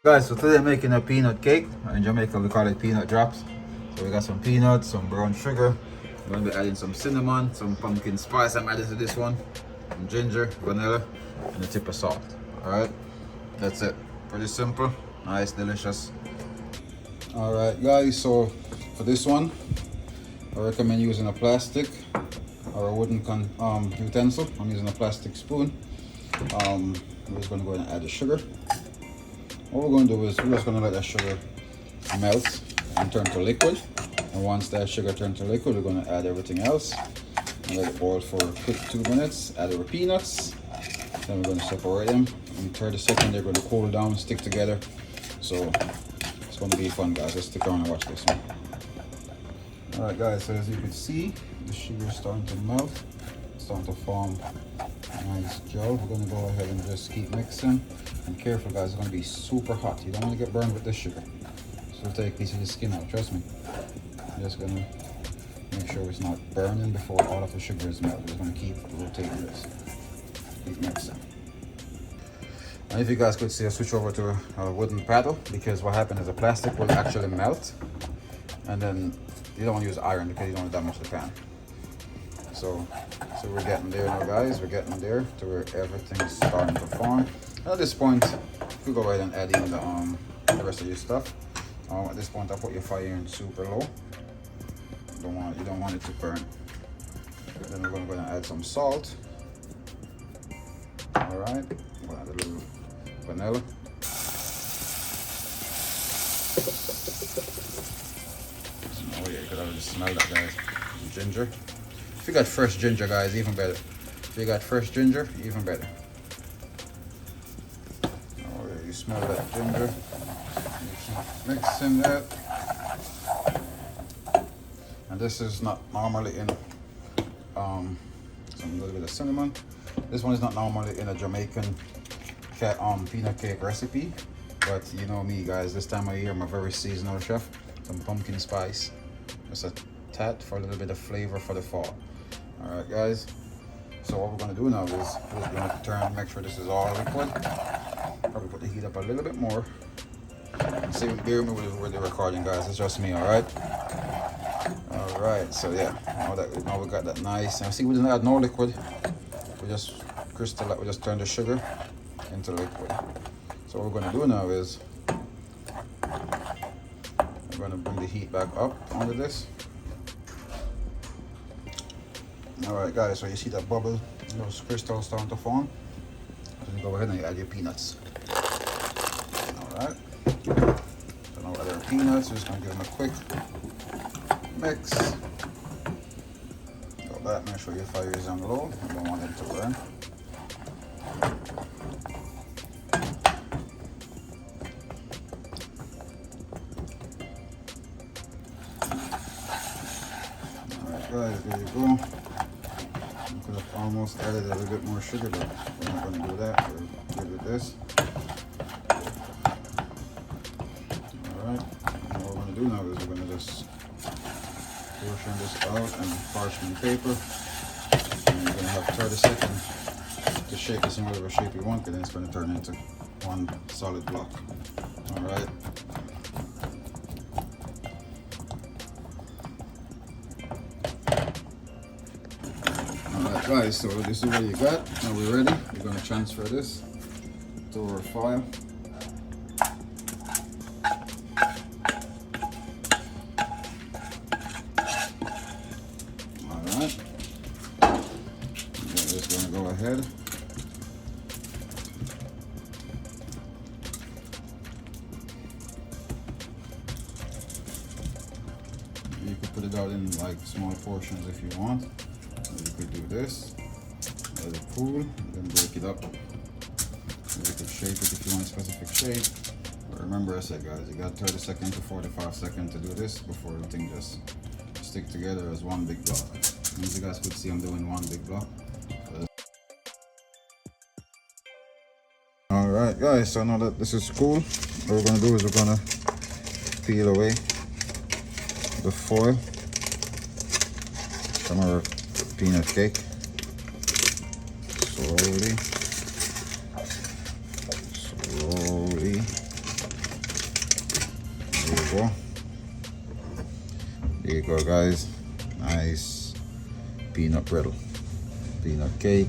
Guys, so today I'm making a peanut cake. In Jamaica we call it peanut drops. So we got some peanuts, some brown sugar. I'm gonna be adding some cinnamon, some pumpkin spice I'm adding to this one, some ginger, vanilla, and a tip of salt. Alright, that's it. Pretty simple, nice, delicious. Alright guys, so for this one, I recommend using a plastic or a wooden utensil. I'm using a plastic spoon. We're just gonna go ahead and add the sugar. What we're going to do is we're just going to let that sugar melt and turn to liquid. And once that sugar turns to liquid, we're going to add everything else and let it boil for a quick 2 minutes. Add our peanuts. Then we're going to separate them. In 30 seconds, they're going to cool down, stick together. So it's going to be fun, guys. Let's stick around and watch this one. All right, guys. So as you can see, the sugar is starting to melt. It's starting to form a nice gel. We're going to go ahead and just keep mixing. And careful, guys, it's going to be super hot. You don't want to get burned with this sugar. So it'll take a piece of the skin out, trust me. I'm just going to make sure it's not burning before all of the sugar is melted. We're just going to keep rotating this. Keep mixing. And if you guys could see, I switch over to a wooden paddle because what happened is the plastic will actually melt. And then you don't want to use iron because you don't want to damage the pan. So we're getting there now, guys. We're getting there to where everything's starting to form. At this point, you go ahead and add in the rest of your stuff. At this point, I put your fire in super low. You don't want it to burn. Then we're going to go ahead and add some salt. All right, we'll add a little vanilla. Oh yeah, you could already smell that, guys. Ginger. If you got fresh ginger, guys, even better. If you got fresh ginger, even better. You smell that ginger. Mixing that. And this is not normally in some little bit of cinnamon. This one is not normally in a Jamaican peanut cake recipe, but you know me, guys. This time of year, I'm a very seasonal chef. Some pumpkin spice, just a tad for a little bit of flavor for the fall. All right, guys. So what we're gonna do now is we're gonna turn, make sure this is all liquid. Probably put the heat up a little bit more. And see, bear with me with the recording, guys. It's just me, all right? All right. So yeah, now we got that nice. Now see, we didn't add no liquid. We just we just turn the sugar into liquid. So what we're gonna do now is we're gonna bring the heat back up onto this. All right, guys. So you see that bubble, those crystals starting to form. So you go ahead and you add your peanuts. Alright, so now add our peanuts. We're just going to give them a quick mix. Go back, make sure your fire is on low. You don't want it to burn. Alright guys, there you go. I could have almost added a little bit more sugar, but we're not going to do that. We're good with this. What we're going to do now is we're going to just portion this out in parchment paper, and you're going to have 30 seconds to shake this in whatever shape you want, and then it's going to turn into one solid block. Alright. Alright guys, so this is what you got. Now we're ready. We're going to transfer this to our file. Ahead. You could put it out in like small portions if you want. Or you could do this, let it cool, then break it up. Or you could shape it if you want a specific shape. But remember I said, guys, you got 30 seconds to 45 seconds to do this before everything just stick together as one big block. As you guys could see, I'm doing one big block. Alright guys, so now that this is cool, what we're going to do is we're going to peel away the foil from our peanut cake slowly. There you go. There you go, guys. Nice peanut brittle, peanut cake.